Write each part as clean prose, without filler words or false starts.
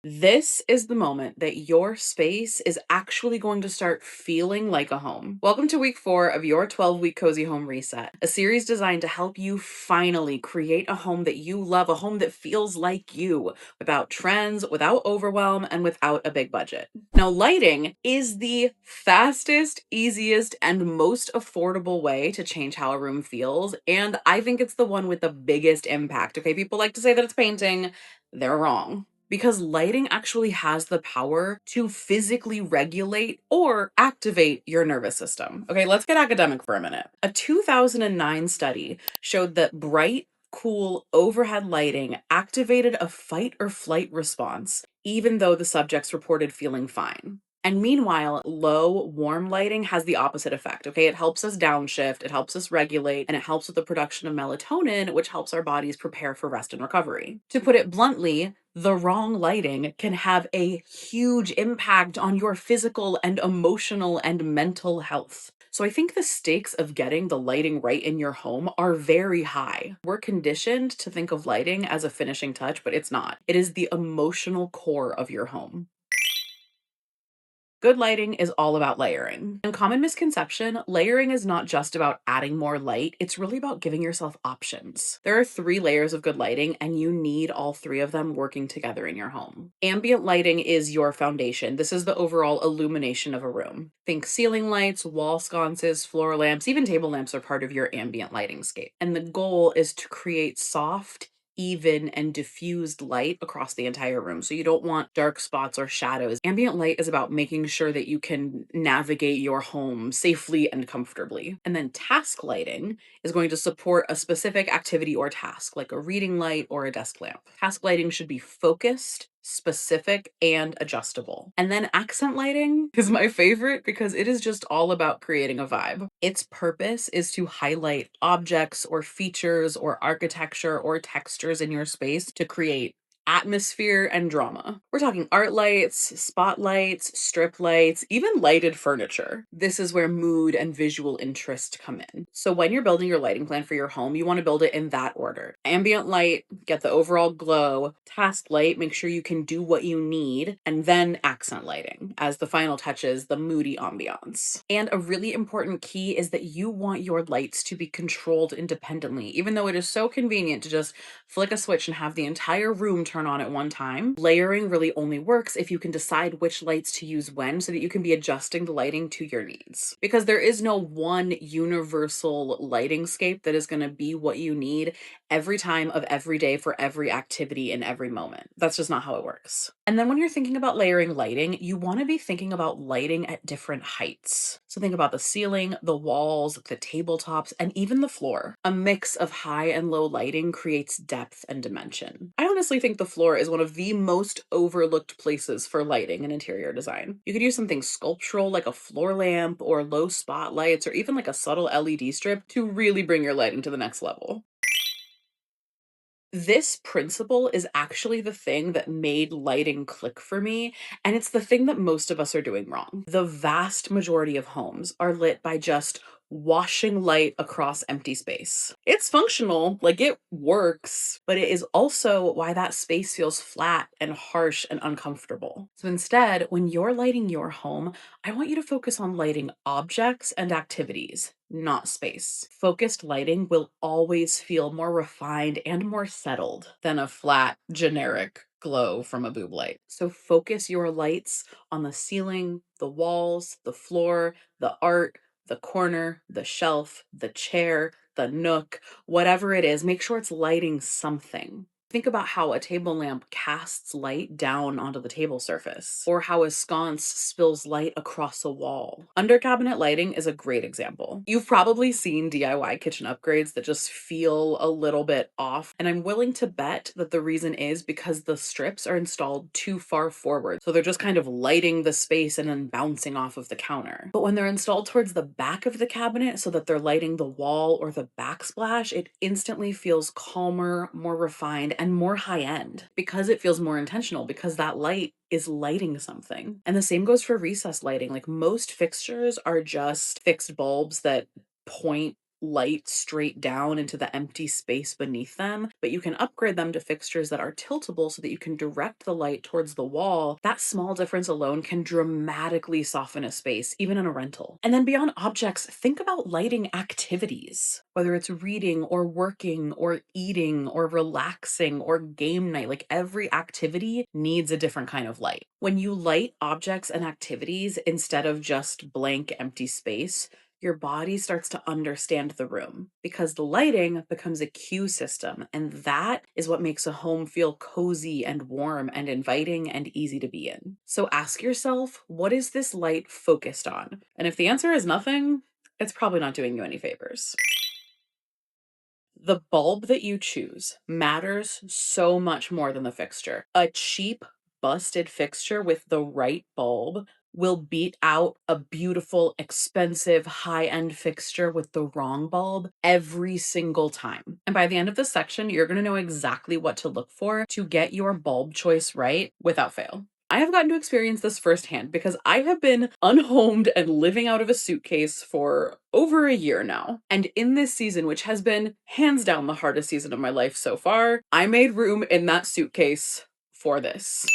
This is the moment that your space is actually going to start feeling like a home. Welcome to week 4 of your 12-week Cozy Home Reset, a series designed to help you finally create a home that you love, a home that feels like you, without trends, without overwhelm, and without a big budget. Now, lighting is the fastest, easiest, and most affordable way to change how a room feels, and I think it's the one with the biggest impact. Okay, people like to say that it's painting, they're wrong. Because lighting actually has the power to physically regulate or activate your nervous system. Okay, let's get academic for a minute. A 2009 study showed that bright, cool overhead lighting activated a fight or flight response, even though the subjects reported feeling fine. And meanwhile, low, warm lighting has the opposite effect. Okay, it helps us downshift, it helps us regulate, and it helps with the production of melatonin, which helps our bodies prepare for rest and recovery. To put it bluntly, the wrong lighting can have a huge impact on your physical and emotional and mental health. So I think the stakes of getting the lighting right in your home are very high. We're conditioned to think of lighting as a finishing touch, but it's not. It is the emotional core of your home. Good lighting is all about layering. And common misconception, layering is not just about adding more light, it's really about giving yourself options. There are 3 layers of good lighting, and you need all 3 of them working together in your home. Ambient lighting is your foundation. This is the overall illumination of a room. Think ceiling lights, wall sconces, floor lamps, even table lamps are part of your ambient lighting scape. And the goal is to create soft, even and diffused light across the entire room. So you don't want dark spots or shadows. Ambient light is about making sure that you can navigate your home safely and comfortably. And then task lighting is going to support a specific activity or task, like a reading light or a desk lamp. Task lighting should be focused, specific, and adjustable. And then accent lighting is my favorite because it is just all about creating a vibe. Its purpose is to highlight objects or features or architecture or textures in your space to create atmosphere and drama. We're talking art lights, spotlights, strip lights, even lighted furniture. This is where mood and visual interest come in. So when you're building your lighting plan for your home, you want to build it in that order. Ambient light, get the overall glow. Task light, make sure you can do what you need. And then accent lighting as the final touches, the moody ambiance. And a really important key is that you want your lights to be controlled independently. Even though it is so convenient to just flick a switch and have the entire room turn on at one time, layering really only works if you can decide which lights to use when, so that you can be adjusting the lighting to your needs. Because there is no one universal lighting scape that is going to be what you need every time of every day for every activity in every moment. That's just not how it works. And then when you're thinking about layering lighting, you want to be thinking about lighting at different heights. So think about the ceiling, the walls, the tabletops, and even the floor. A mix of high and low lighting creates depth and dimension. I honestly think the floor is one of the most overlooked places for lighting and interior design. You could use something sculptural like a floor lamp or low spotlights or even like a subtle LED strip to really bring your lighting to the next level. This principle is actually the thing that made lighting click for me, and it's the thing that most of us are doing wrong. The vast majority of homes are lit by just washing light across empty space. It's functional, like it works, but it is also why that space feels flat and harsh and uncomfortable. So instead, when you're lighting your home, I want you to focus on lighting objects and activities, not space. Focused lighting will always feel more refined and more settled than a flat, generic glow from a boob light. So focus your lights on the ceiling, the walls, the floor, the art, the corner, the shelf, the chair, the nook, whatever it is. Make sure it's lighting something. Think about how a table lamp casts light down onto the table surface, or how a sconce spills light across a wall. Under cabinet lighting is a great example. You've probably seen DIY kitchen upgrades that just feel a little bit off, and I'm willing to bet that the reason is because the strips are installed too far forward. So they're just kind of lighting the space and then bouncing off of the counter. But when they're installed towards the back of the cabinet so that they're lighting the wall or the backsplash, it instantly feels calmer, more refined, and more high end because it feels more intentional, because that light is lighting something. And the same goes for recessed lighting. Like most fixtures are just fixed bulbs that point light straight down into the empty space beneath them, but you can upgrade them to fixtures that are tiltable so that you can direct the light towards the wall. That small difference alone can dramatically soften a space, even in a rental. And then beyond objects, think about lighting activities, whether it's reading or working or eating or relaxing or game night. Like every activity needs a different kind of light. When you light objects and activities instead of just blank empty space, your body starts to understand the room because the lighting becomes a cue system. And that is what makes a home feel cozy and warm and inviting and easy to be in. So ask yourself, what is this light focused on? And if the answer is nothing, it's probably not doing you any favors. The bulb that you choose matters so much more than the fixture. A cheap, busted fixture with the right bulb will beat out a beautiful, expensive, high-end fixture with the wrong bulb every single time. And by the end of this section, you're going to know exactly what to look for to get your bulb choice right without fail. I have gotten to experience this firsthand because I have been unhomed and living out of a suitcase for over a year now. And in this season, which has been hands down the hardest season of my life so far, I made room in that suitcase for this.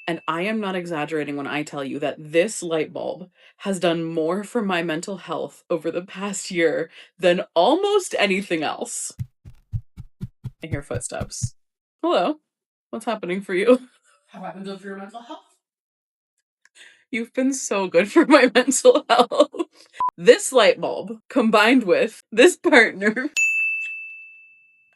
And I am not exaggerating when I tell you that this light bulb has done more for my mental health over the past year than almost anything else. I hear footsteps. Hello, what's happening for you? How I been good for your mental health? You've been so good for my mental health. This light bulb, combined with this partner,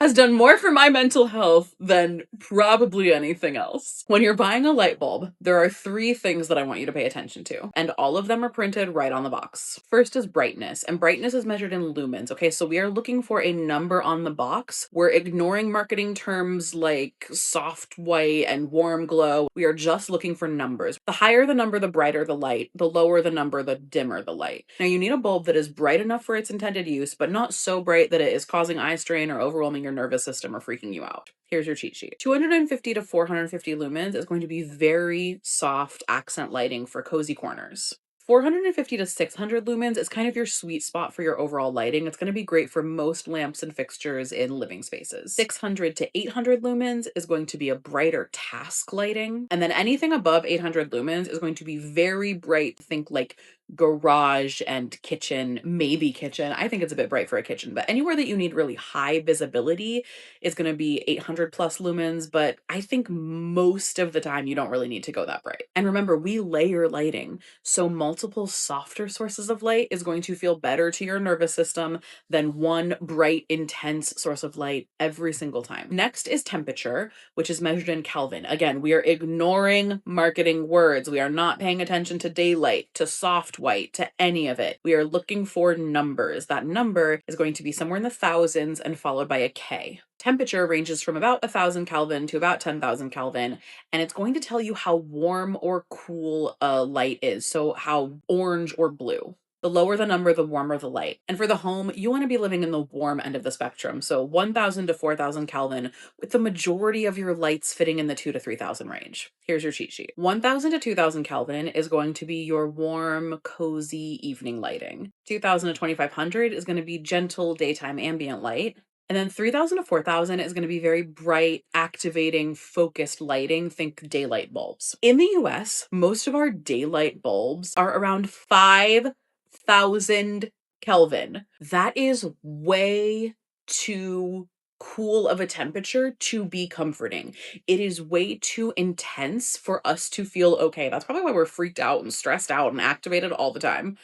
has done more for my mental health than probably anything else. When you're buying a light bulb, there are 3 things that I want you to pay attention to, and all of them are printed right on the box. First is brightness, and brightness is measured in lumens. Okay, so we are looking for a number on the box. We're ignoring marketing terms like soft white and warm glow. We are just looking for numbers. The higher the number, the brighter the light. The lower the number, the dimmer the light. Now you need a bulb that is bright enough for its intended use, but not so bright that it is causing eye strain or overwhelming your nervous system or freaking you out. Here's your cheat sheet. 250 to 450 lumens is going to be very soft accent lighting for cozy corners. 450 to 600 lumens is kind of your sweet spot for your overall lighting. It's going to be great for most lamps and fixtures in living spaces. 600 to 800 lumens is going to be a brighter task lighting. And then anything above 800 lumens is going to be very bright. Think like garage and kitchen, maybe kitchen. I think it's a bit bright for a kitchen, but anywhere that you need really high visibility is going to be 800 plus lumens, but I think most of the time you don't really need to go that bright. And remember, we layer lighting, so multiple softer sources of light is going to feel better to your nervous system than one bright, intense source of light every single time. Next is temperature, which is measured in Kelvin. Again, we are ignoring marketing words. We are not paying attention to daylight, to soft white, to any of it. We are looking for numbers. That number is going to be somewhere in the thousands and followed by a K. Temperature ranges from about 1,000 Kelvin to about 10,000 Kelvin, and it's going to tell you how warm or cool a light is, so how orange or blue. The lower the number, the warmer the light. And for the home, you want to be living in the warm end of the spectrum, so 1,000 to 4,000 Kelvin, with the majority of your lights fitting in the 2,000 to 3,000 range. Here's your cheat sheet. 1,000 to 2,000 Kelvin is going to be your warm, cozy evening lighting. 2,000 to 2,500 is going to be gentle daytime ambient light. And then 3,000 to 4,000 is going to be very bright, activating, focused lighting. Think daylight bulbs. In the US, most of our daylight bulbs are around 5,000 Kelvin. That is way too cool of a temperature to be comforting. It is way too intense for us to feel okay. That's probably why we're freaked out and stressed out and activated all the time.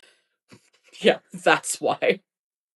Yeah, that's why.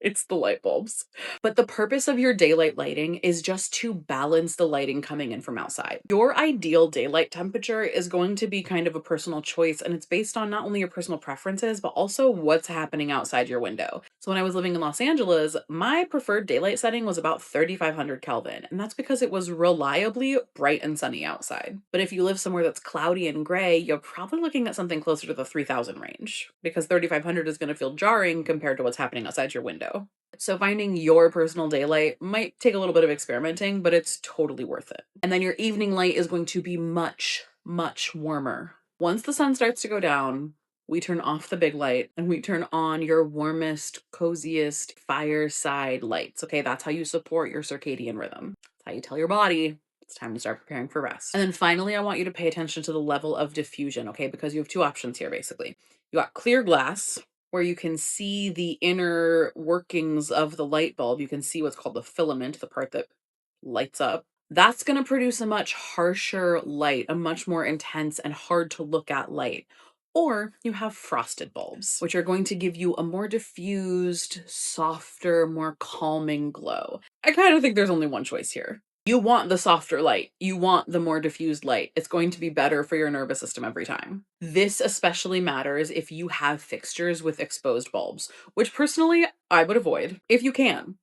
It's the light bulbs. But the purpose of your daylight lighting is just to balance the lighting coming in from outside. Your ideal daylight temperature is going to be kind of a personal choice, and it's based on not only your personal preferences, but also what's happening outside your window. So when I was living in Los Angeles, my preferred daylight setting was about 3,500 Kelvin, and that's because it was reliably bright and sunny outside. But if you live somewhere that's cloudy and gray, you're probably looking at something closer to the 3,000 range, because 3,500 is going to feel jarring compared to what's happening outside your window. So finding your personal daylight might take a little bit of experimenting, but it's totally worth it. And then your evening light is going to be much, much warmer. Once the sun starts to go down, we turn off the big light and we turn on your warmest, coziest fireside lights. Okay, that's how you support your circadian rhythm. That's how you tell your body it's time to start preparing for rest. And then finally, I want you to pay attention to the level of diffusion, okay? Because you have two options here basically. You got clear glass, where you can see the inner workings of the light bulb. You can see what's called the filament, the part that lights up. That's going to produce a much harsher light, a much more intense and hard to look at light. Or you have frosted bulbs, which are going to give you a more diffused, softer, more calming glow. I kind of think there's only one choice here. You want the softer light. You want the more diffused light. It's going to be better for your nervous system every time. This especially matters if you have fixtures with exposed bulbs, which personally I would avoid if you can.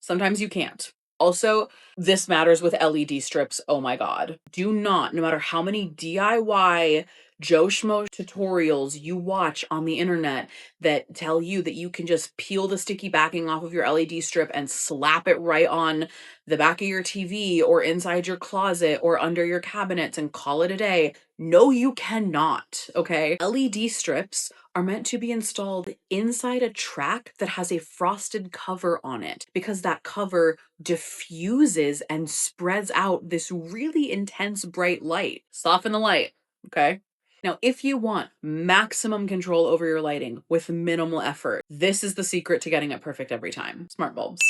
Sometimes you can't. Also, this matters with LED strips. Oh my God. Do not, no matter how many DIY Joe Schmo tutorials you watch on the internet that tell you that you can just peel the sticky backing off of your LED strip and slap it right on the back of your TV or inside your closet or under your cabinets and call it a day. No, you cannot. Okay. LED strips are meant to be installed inside a track that has a frosted cover on it because that cover diffuses and spreads out this really intense bright light. Soften the light, okay? Now, if you want maximum control over your lighting with minimal effort, this is the secret to getting it perfect every time. Smart bulbs.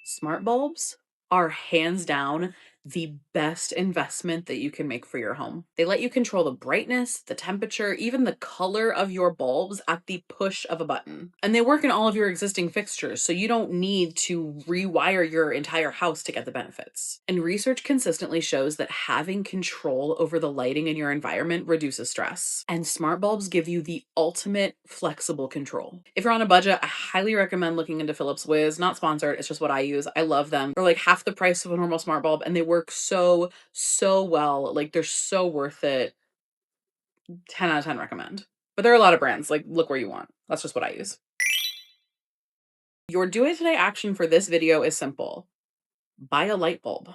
Smart bulbs are hands down the best investment that you can make for your home. They let you control the brightness, the temperature, even the color of your bulbs at the push of a button. And they work in all of your existing fixtures, so you don't need to rewire your entire house to get the benefits. And research consistently shows that having control over the lighting in your environment reduces stress. And smart bulbs give you the ultimate flexible control. If you're on a budget, I highly recommend looking into Philips Whiz. Not sponsored, it's just what I use. I love them. They're like half the price of a normal smart bulb and they work so well. Like they're so worth it. 10 out of 10 recommend. But there are a lot of brands. Like look where you want. That's just what I use. Your do it today action for this video is simple. Buy a light bulb.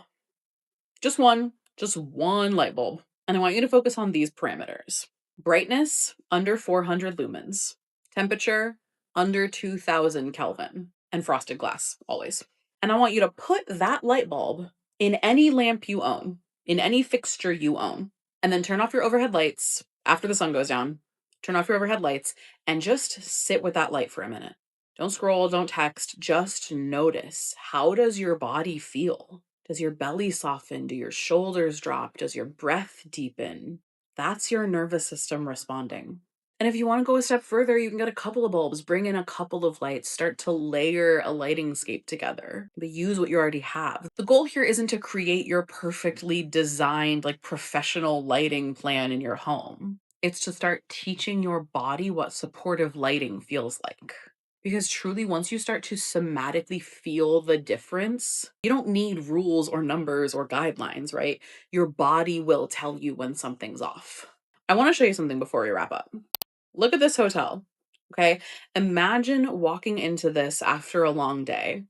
Just one light bulb. And I want you to focus on these parameters. Brightness under 400 lumens. Temperature under 2000 Kelvin. And frosted glass, always. And I want you to put that light bulb in any lamp you own, in any fixture you own, and then turn off your overhead lights after the sun goes down. Turn off your overhead lights and just sit with that light for a minute. Don't scroll, don't text, just notice. How does your body feel? Does your belly soften? Do your shoulders drop? Does your breath deepen? That's your nervous system responding. And if you want to go a step further, you can get a couple of bulbs, bring in a couple of lights, start to layer a lighting scape together, but use what you already have. The goal here isn't to create your perfectly designed, like professional lighting plan in your home. It's to start teaching your body what supportive lighting feels like. Because truly, once you start to somatically feel the difference, you don't need rules or numbers or guidelines, right? Your body will tell you when something's off. I want to show you something before we wrap up. Look at this hotel, okay? Imagine walking into this after a long day.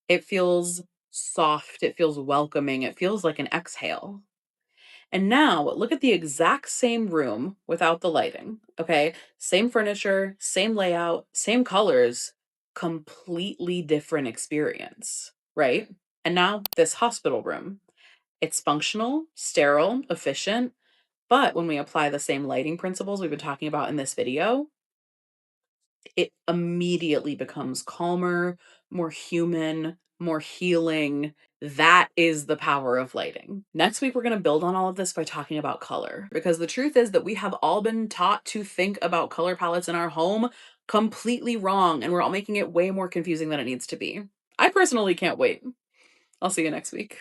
It feels soft, it feels welcoming, it feels like an exhale. And now look at the exact same room without the lighting, okay? Same furniture, same layout, same colors, completely different experience, right? And now this hospital room. It's functional, sterile, efficient, but when we apply the same lighting principles we've been talking about in this video, it immediately becomes calmer, more human, more healing. That is the power of lighting. Next week, we're going to build on all of this by talking about color, because the truth is that we have all been taught to think about color palettes in our home completely wrong, and we're all making it way more confusing than it needs to be. I personally can't wait. I'll see you next week.